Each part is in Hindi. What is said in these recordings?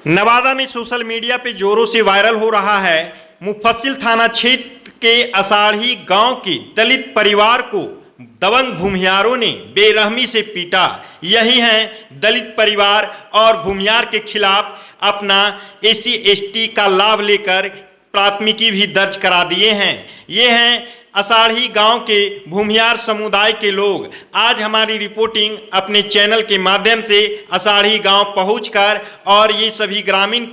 नवादा में सोशल मीडिया पे जोरों से वायरल हो रहा है मुफस्सिल थाना क्षेत्र के असाढ़ी गांव के दलित परिवार को दबंग भूमिहारों ने बेरहमी से पीटा। यही हैं दलित परिवार और भूमिहार के खिलाफ अपना SC/ST का लाभ लेकर प्राथमिकी भी दर्ज करा दिए हैं। ये हैं असाढ़ी गांव के भूमिहार समुदाय के लोग। आज हमारी रिपोर्टिंग अपने चैनल के माध्यम से असाढ़ी गांव पहुंचकर और ये सभी ग्रामीण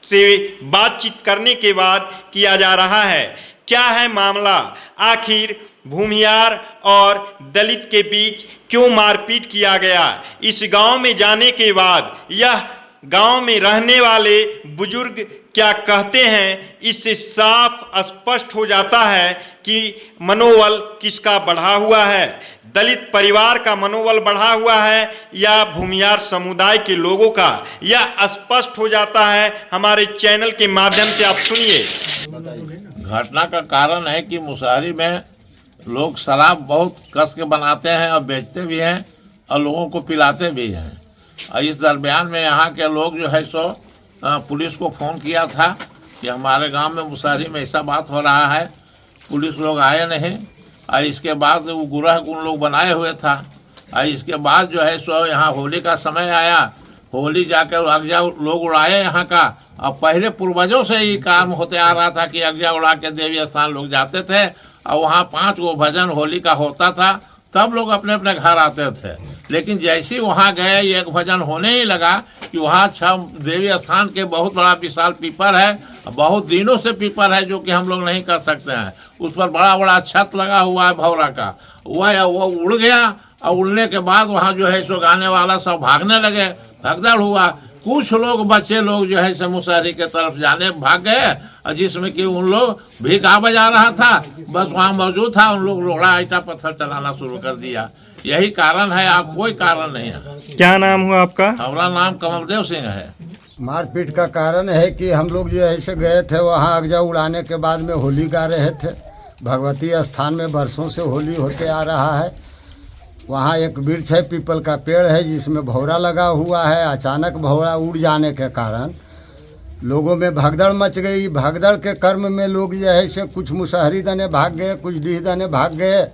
से बातचीत करने के बाद किया जा रहा है। क्या है मामला, आखिर भूमिहार और दलित के बीच क्यों मारपीट किया गया? इस गांव में जाने के बाद यह गांव में रहने वाले बुजुर्ग क्या कहते हैं, इससे साफ स्पष्ट हो जाता है कि मनोबल किसका बढ़ा हुआ है। दलित परिवार का मनोबल बढ़ा हुआ है या भूमिहार समुदाय के लोगों का, यह स्पष्ट हो जाता है हमारे चैनल के माध्यम से। आप सुनिए। घटना का कारण है कि मुसहरी में लोग शराब बहुत कस के बनाते हैं और बेचते भी हैं और लोगों को पिलाते भी हैं। और इस दरमियान में यहाँ के लोग जो है सो पुलिस को फ़ोन किया था कि हमारे गांव में मुसहरी में ऐसा बात हो रहा है। पुलिस लोग आए नहीं और इसके बाद वो गुरह उन लोग बनाए हुए था। और इसके बाद जो है सो यहाँ होली का समय आया, होली जाकर अगजा लोग उड़ाए यहाँ का। और पहले पूर्वजों से ही काम होते आ रहा था कि अगजा उड़ा के देवी स्थान लोग जाते थे और वहाँ 5 गो भजन होली का होता था, तब लोग अपने अपने घर आते थे। लेकिन जैसे ही वहाँ गए एक भजन होने ही लगा कि वहाँ 6 देवी स्थान के बहुत बड़ा विशाल पीपर है, बहुत दिनों से पीपर है जो कि हम लोग नहीं कर सकते हैं। उस पर बड़ा बड़ा छत लगा हुआ है भौरा का, वो उड़ गया। और उड़ने के बाद वहाँ जो है सो गाने वाला सब भागने लगे, भगदड़ हुआ। कुछ लोग बच्चे लोग जो है सो मुसहरी के तरफ जाने भाग गए, और जिसमें कि उन लोग भी गा बजा रहा था, बस वहाँ मौजूद था, उन लोग रोड़ा ईटा पत्थर चलाना शुरू कर दिया। यही कारण है, आप कोई कारण नहीं है। क्या नाम हुआ आपका? हमारा नाम कमलदेव सिंह है। मारपीट का कारण है कि हम लोग जो ऐसे गए थे वहाँ अगजा उड़ाने के बाद में होली गा रहे थे। भगवती स्थान में बरसों से होली होते आ रहा है। वहाँ एक वृक्ष है, पीपल का पेड़ है, जिसमें भौरा लगा हुआ है। अचानक भौरा उड़ जाने के कारण लोगों में भगदड़ मच गई। भगदड़ के कर्म में लोग जो है से कुछ मुसहरी दने भाग गए, कुछ डीह दने भाग गए।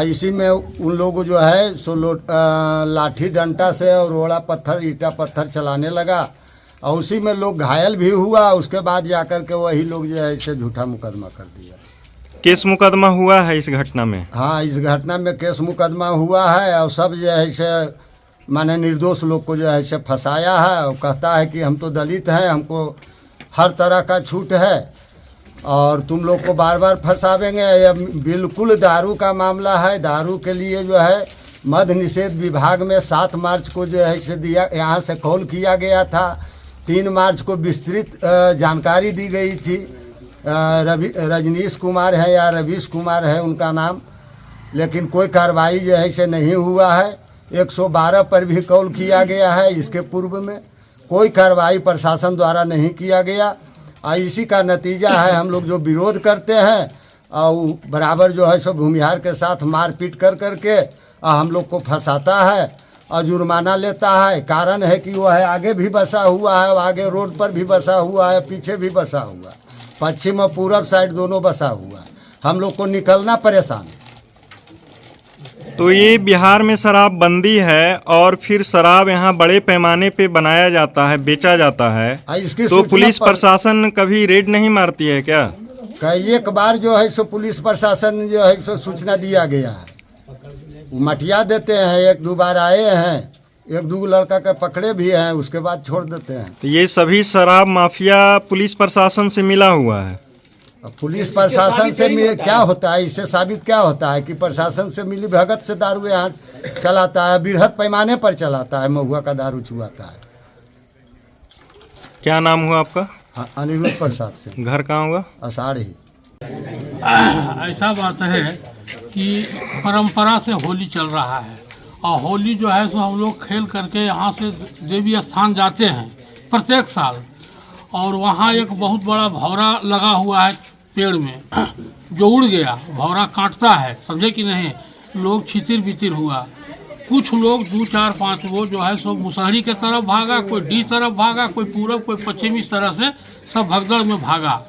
इसी में उन लोग जो है सो लाठी डंटा से और रोड़ा पत्थर ईटा पत्थर चलाने लगा, और उसी में लोग घायल भी हुआ। उसके बाद जाकर के वही लोग जो है इसे झूठा मुकदमा कर दिया। केस मुकदमा हुआ है इस घटना में? हाँ, इस घटना में केस मुकदमा हुआ है और सब जो है इसे माने निर्दोष लोग को जो है इसे फंसाया है। और कहता है कि हम तो दलित हैं, हमको हर तरह का छूट है और तुम लोग को बार बार फंसावेंगे। यह बिल्कुल दारू का मामला है। दारू के लिए जो है मद्य निषेध विभाग में 7 मार्च को जो है इसे दिया, यहाँ से कॉल किया गया था। 3 मार्च को विस्तृत जानकारी दी गई थी। रजनीश कुमार है या रवीश कुमार है उनका नाम, लेकिन कोई कार्रवाई जो है इसे नहीं हुआ है। 112 पर भी कॉल किया गया है, इसके पूर्व में कोई कार्रवाई प्रशासन द्वारा नहीं किया गया। और इसी का नतीजा है हम लोग जो विरोध करते हैं और बराबर जो है सो भूमिहार के साथ मारपीट कर करके हम लोग को फंसाता है और जुर्माना लेता है। कारण है कि वो है आगे भी बसा हुआ है, आगे रोड पर भी बसा हुआ है, पीछे भी बसा हुआ है, पश्चिम और पूरब साइड दोनों बसा हुआ है। हम लोग को निकलना परेशान है। तो ये बिहार में शराब बंदी है और फिर शराब यहाँ बड़े पैमाने पे बनाया जाता है, बेचा जाता है, तो पुलिस प्रशासन कभी रेड नहीं मारती है क्या? कई एक बार जो है सो पुलिस प्रशासन जो है सो सूचना दिया गया है, मटिया देते हैं। 1-2 बार आए हैं, 1-2 लड़का के पकड़े भी हैं, उसके बाद छोड़ देते हैं। तो ये सभी शराब माफिया पुलिस प्रशासन से मिला हुआ है। पुलिस प्रशासन से क्या होता है, इससे साबित क्या होता है कि प्रशासन से मिली भगत से दारू यहाँ चलाता है, बृहद पैमाने पर चलाता है, महुआ का दारू चुआता है। क्या नाम हुआ आपका? हाँ, अनिरुद्ध प्रसाद से। घर कहाँ हुआ? असाढ़ी। ऐसा बात है कि परंपरा से होली चल रहा है और होली जो है सो हम लोग खेल करके यहाँ से देवी स्थान जाते हैं प्रत्येक साल। और वहाँ एक बहुत बड़ा भौरा लगा हुआ है पेड़ में, जो उड़ गया। भौरा काटता है, समझे कि नहीं? लोग छितिर बितिर हुआ। कुछ लोग 2, 4, 5 वो जो है सो मुसहरी के तरफ भागा, कोई डी तरफ भागा, कोई पूरब, कोई पश्चिम, इस तरह से सब भगदड़ में भागा।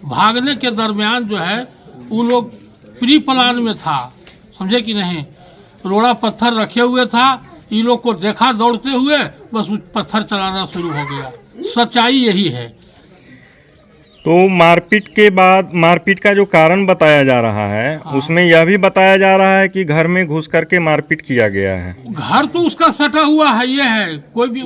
भागने के दरमियान जो है वो लोग प्री प्लान में था, समझे कि नहीं। रोड़ा पत्थर रखे हुए था, ये लोग को देखा दौड़ते हुए, बस पत्थर चलाना शुरू हो गया। सच्चाई यही है। तो मारपीट के बाद, मारपीट का जो कारण बताया जा रहा है, उसमें यह भी बताया जा रहा है कि घर में घुस करके मारपीट किया गया है। घर तो उसका सटा हुआ है, ये है कोई भी।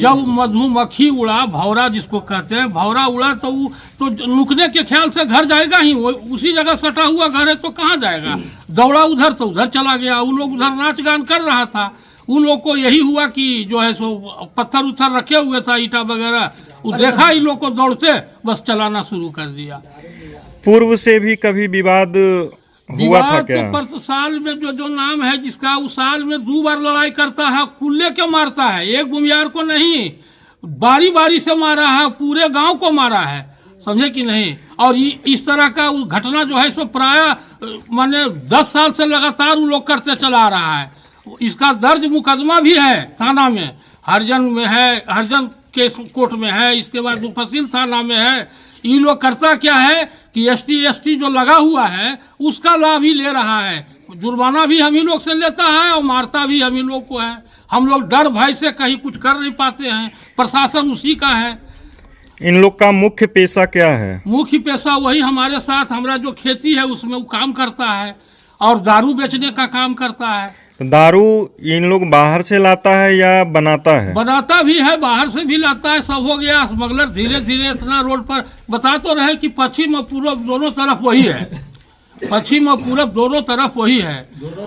जब मधुमक्खी उड़ा, भौरा जिसको कहते हैं, भौरा उड़ा तो वो तो नुकने के ख्याल से घर जाएगा ही। वो उसी जगह सटा हुआ घर है तो कहाँ जाएगा। दौड़ा उधर तो उधर चला गया। वो लोग उधर नाच गान कर रहा था। उन लोग को यही हुआ कि जो है सो पत्थर उथर रखे हुए था, ईटा वगैरह, वो देखा इन लोग को दौड़ते, बस चलाना शुरू कर दिया। पूर्व से भी कभी विवाद हुआ था क्या? तो पर साल में जो नाम है जिसका, उस साल में 2 बार लड़ाई करता है, कुल्ले के मारता है, एक भूमियार को नहीं, बारी बारी से मारा है, पूरे गांव को मारा है, समझे कि नहीं। और इस तरह का घटना जो है सो प्राय माने 10 साल से लगातार वो लोग करते चला आ रहा है। इसका दर्ज मुकदमा भी है थाना में, हरिजन में है, हरिजन केस कोर्ट में है, इसके बाद मुफस्सिल थाना में है। ये लोग करता क्या है कि ST जो लगा हुआ है उसका लाभ ही ले रहा है। जुर्माना भी हम ही लोग से लेता है और मारता भी हम ही लोग को है। हम लोग डर भय से कहीं कुछ कर नहीं पाते हैं, प्रशासन उसी का है। इन लोग का मुख्य पेशा क्या है? मुख्य पेशा वही हमारे साथ, हमारा जो खेती है उसमें वो काम करता है और दारू बेचने का काम करता है। दारू इन लोग बाहर से लाता है या बनाता है? बनाता भी है, बाहर से भी लाता है, सब हो गया। स्मगलर धीरे धीरे इतना रोड पर बता तो रहे कि पश्चिम और पूर्व दोनों तरफ वही है। पश्चिम और पूरब दोनों तरफ वही है।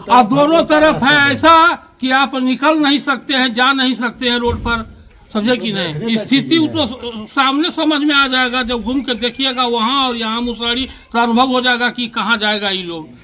और दोनों तरफ है ऐसा कि आप निकल नहीं सकते हैं, जा नहीं सकते हैं रोड पर, समझे कि नहीं। स्थिति तो सामने समझ में आ जाएगा जब घूम के देखिएगा वहाँ और यहाँ मुसहरी, तो अनुभव हो जाएगा कि कहाँ जाएगा ये लोग।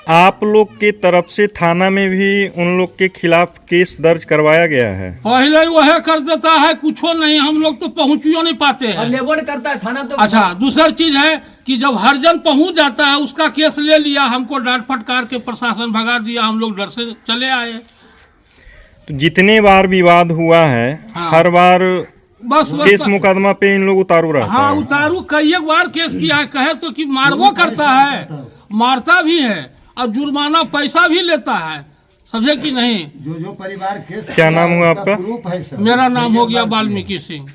आप लोग के तरफ से थाना में भी उन लोग के खिलाफ केस दर्ज करवाया गया है? पहले वह कर देता है, कुछ नहीं, हम लोग तो पहुँचियो नहीं पाते हैं। लेबर करता है थाना तो। अच्छा, दूसरी चीज है कि जब हरिजन पहुंच जाता है उसका केस ले लिया, हमको डांट फटकार के प्रशासन भगा दिया, हम लोग डर से चले आए। तो जितने बार विवाद हुआ है, हाँ। हर बार बस केस मुकदमा पे इन लोग उतारू रहता हाँ, है। उतारू कई बार केस किया है, कहे तो कि मारवो करता है, मारता भी है और जुर्माना पैसा भी लेता है, समझे कि नहीं। जो परिवार केस, क्या नाम हुआ आपका? प्रूफ है सर। मेरा नाम हो गया वाल्मीकि सिंह।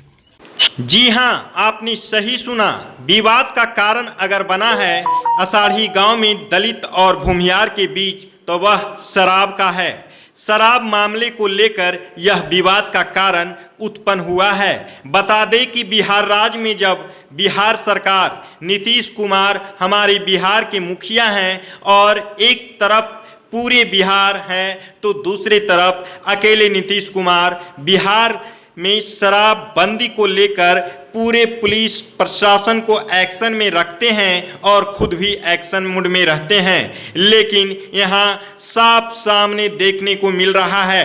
जी हाँ, आपने सही सुना। विवाद का कारण अगर बना है अषाढ़ी गांव में दलित और भूमियार के बीच, तो वह शराब का है। शराब मामले को लेकर यह विवाद का कारण उत्पन्न हुआ है। बता दें कि बिहार राज्य में जब बिहार सरकार, नीतीश कुमार हमारे बिहार के मुखिया हैं और एक तरफ पूरे बिहार है तो दूसरे तरफ अकेले नीतीश कुमार बिहार में शराब बंदी को लेकर पूरे पुलिस प्रशासन को एक्शन में रखते हैं और खुद भी एक्शन मोड में रहते हैं। लेकिन यहाँ साफ सामने देखने को मिल रहा है,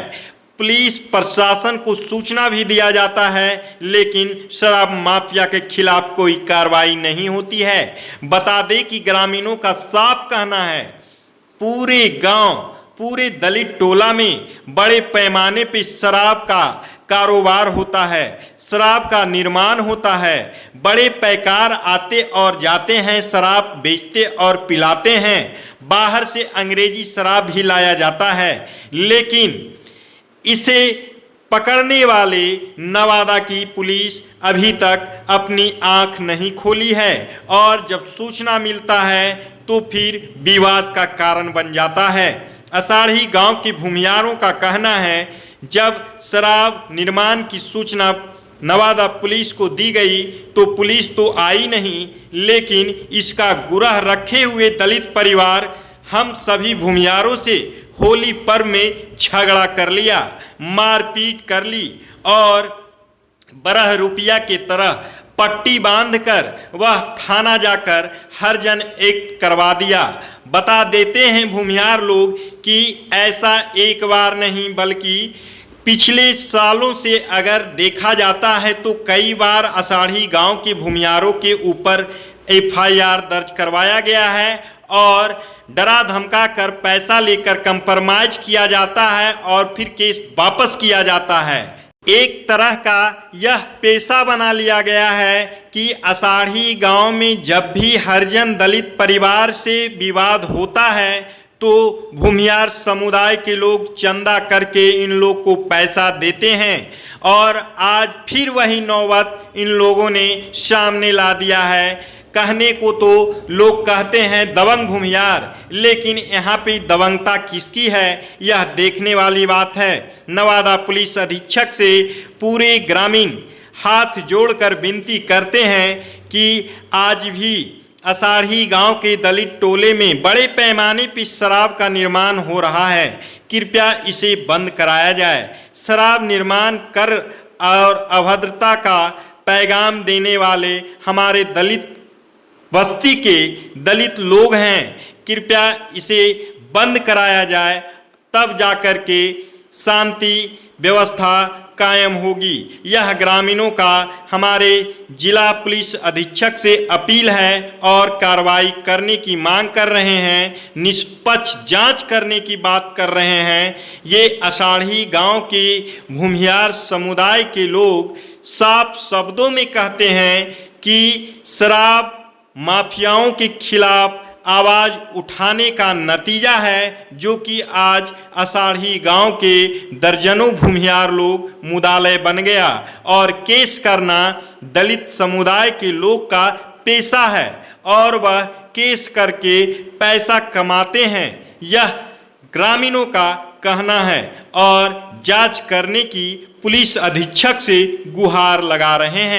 पुलिस प्रशासन को सूचना भी दिया जाता है लेकिन शराब माफिया के खिलाफ कोई कार्रवाई नहीं होती है। बता दें कि ग्रामीणों का साफ कहना है पूरे गांव, पूरे दलित टोला में बड़े पैमाने पर शराब का कारोबार होता है, शराब का निर्माण होता है। बड़े पैकार आते और जाते हैं, शराब बेचते और पिलाते हैं। बाहर से अंग्रेजी शराब भी लाया जाता है, लेकिन इसे पकड़ने वाले नवादा की पुलिस अभी तक अपनी आंख नहीं खोली है और जब सूचना मिलता है तो फिर विवाद का कारण बन जाता है। अषाढ़ी गांव के भूमियारों का कहना है जब शराब निर्माण की सूचना नवादा पुलिस को दी गई तो पुलिस तो आई नहीं, लेकिन इसका गुरह रखे हुए दलित परिवार हम सभी भूमियारों से होली पर्व में झगड़ा कर लिया, मारपीट कर ली और 12 रुपया के तरह पट्टी बांधकर वह थाना जाकर हर जन एक करवा दिया। बता देते हैं भूमियार लोग कि ऐसा एक बार नहीं बल्कि पिछले सालों से अगर देखा जाता है तो कई बार अषाढ़ी गांव के भूमियारों के ऊपर FIR दर्ज करवाया गया है और डरा धमका कर पैसा लेकर कंप्रोमाइज किया जाता है और फिर केस वापस किया जाता है। एक तरह का यह पेशा बना लिया गया है कि आषाढ़ी गांव में जब भी हरिजन दलित परिवार से विवाद होता है तो भूमियार समुदाय के लोग चंदा करके इन लोग को पैसा देते हैं और आज फिर वही नौबत इन लोगों ने सामने ला दिया है। कहने को तो लोग कहते हैं दबंग भूमियार, लेकिन यहाँ पे दबंगता किसकी है यह देखने वाली बात है। नवादा पुलिस अधीक्षक से पूरे ग्रामीण हाथ जोड़कर विनती करते हैं कि आज भी आषाढ़ी गांव के दलित टोले में बड़े पैमाने पर शराब का निर्माण हो रहा है, कृपया इसे बंद कराया जाए। शराब निर्माण कर और अभद्रता का पैगाम देने वाले हमारे दलित बस्ती के दलित लोग हैं, कृपया इसे बंद कराया जाए, तब जाकर के शांति व्यवस्था कायम होगी। यह ग्रामीणों का हमारे जिला पुलिस अधीक्षक से अपील है और कार्रवाई करने की मांग कर रहे हैं, निष्पक्ष जांच करने की बात कर रहे हैं। ये आषाढ़ी गांव के भूमियार समुदाय के लोग साफ शब्दों में कहते हैं कि शराब माफियाओं के खिलाफ आवाज़ उठाने का नतीजा है, जो कि आज आषाढ़ी गांव के दर्जनों भूमियार लोग मुदालय बन गया और केस करना दलित समुदाय के लोग का पेशा है और वह केस करके पैसा कमाते हैं, यह ग्रामीणों का कहना है और जांच करने की पुलिस अधीक्षक से गुहार लगा रहे हैं।